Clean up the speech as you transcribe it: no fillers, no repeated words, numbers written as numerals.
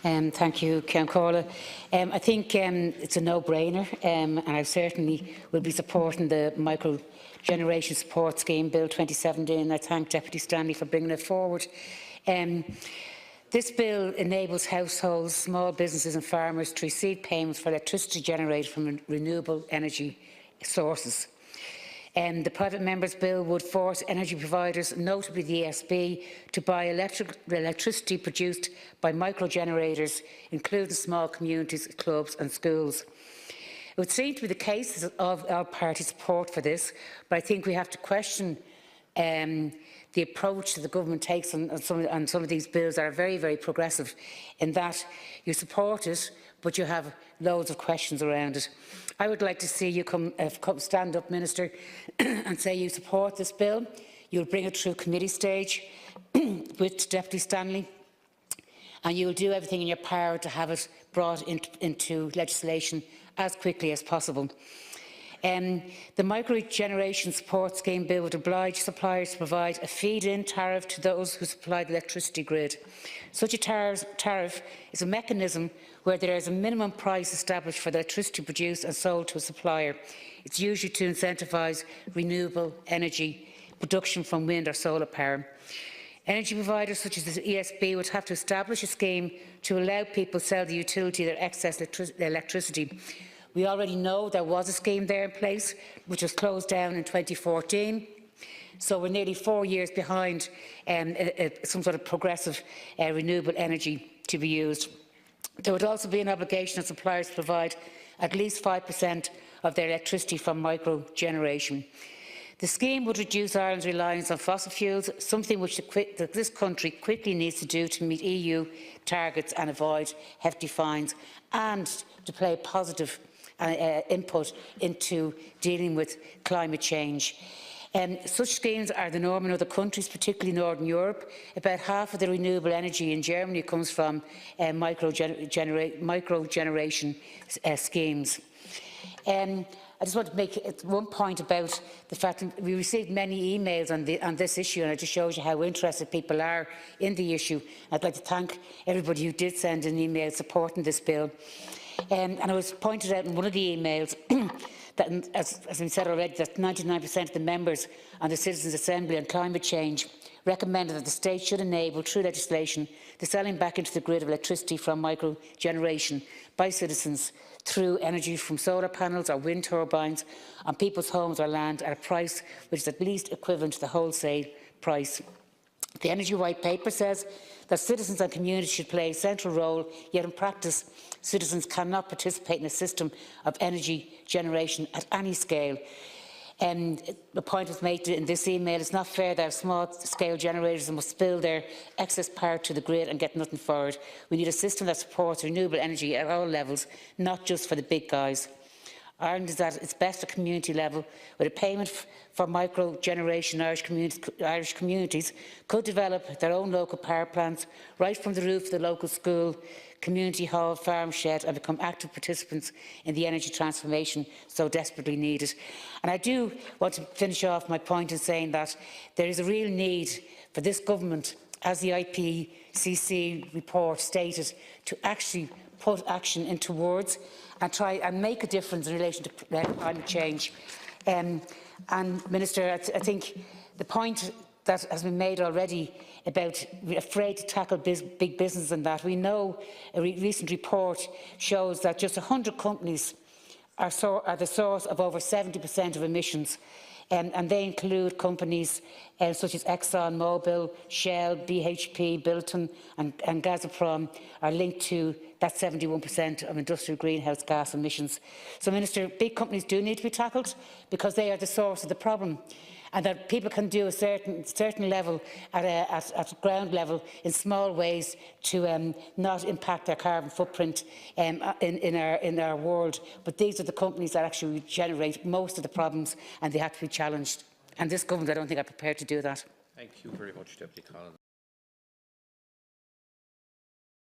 Thank you, Ceann Comhairle. I think it's a no-brainer, and I certainly will be supporting the Microgeneration Support Scheme Bill 2017. I thank Deputy Stanley for bringing it forward. This bill enables households, small businesses and farmers to receive payments for electricity generated from renewable energy sources. The Private Members Bill would force energy providers, notably the ESB, to buy electricity produced by microgenerators, including small communities, clubs and schools. It would seem to be the case of our party support for this, but I think we have to question the approach that the government takes on some of these bills that are very, very progressive, in that you support it, but you have loads of questions around it. I would like to see you stand up, Minister, and say you support this bill. You'll bring it through committee stage with Deputy Stanley, and you will do everything in your power to have it brought into legislation as quickly as possible. The Microgeneration Support Scheme Bill would oblige suppliers to provide a feed-in tariff to those who supply the electricity grid. Such a tariff is a mechanism where there is a minimum price established for the electricity produced and sold to a supplier. It's usually to incentivise renewable energy production from wind or solar power. Energy providers such as the ESB would have to establish a scheme to allow people to sell the utility their excess electricity. We already know there was a scheme there in place, which was closed down in 2014. So we're nearly 4 years behind some sort of progressive renewable energy to be used. There would also be an obligation on suppliers to provide at least 5% of their electricity from microgeneration. The scheme would reduce Ireland's reliance on fossil fuels, something which this country quickly needs to do to meet EU targets and avoid hefty fines, and to play a positive input into dealing with climate change. Such schemes are the norm in other countries, particularly Northern Europe. About half of the renewable energy in Germany comes from microgeneration schemes. I just want to make one point about the fact that we received many emails on this issue, and it just shows you how interested people are in the issue. I'd like to thank everybody who did send an email supporting this bill. And it was pointed out in one of the emails that, as we said already, that 99% of the members on the Citizens' Assembly on climate change recommended that the state should enable, through legislation, the selling back into the grid of electricity from microgeneration by citizens through energy from solar panels or wind turbines on people's homes or land at a price which is at least equivalent to the wholesale price. The Energy White Paper says that citizens and communities should play a central role, yet in practice, citizens cannot participate in a system of energy generation at any scale. The point was made in this email: it's not fair that small-scale generators must spill their excess power to the grid and get nothing for it. We need a system that supports renewable energy at all levels, not just for the big guys. Ireland is at its best at community level, with a payment for microgeneration. Irish communities could develop their own local power plants right from the roof of the local school, community hall, farm shed, and become active participants in the energy transformation so desperately needed. And I do want to finish off my point in saying that there is a real need for this government, as the IPCC report stated, to actually put action into words and try and make a difference in relation to climate change. And Minister, I think the point that has been made already about afraid to tackle big business and that, we know a recent report shows that just 100 companies are the source of over 70% of emissions. And they include companies such as Exxon Mobil, Shell, BHP, Bilton and Gazprom are linked to that 71% of industrial greenhouse gas emissions. So, Minister, big companies do need to be tackled because they are the source of the problem, and that people can do a certain level at ground level in small ways to not impact their carbon footprint in our world. But these are the companies that actually generate most of the problems, and they have to be challenged. And this government, I don't think, are prepared to do that. Thank you very much, Deputy Collins.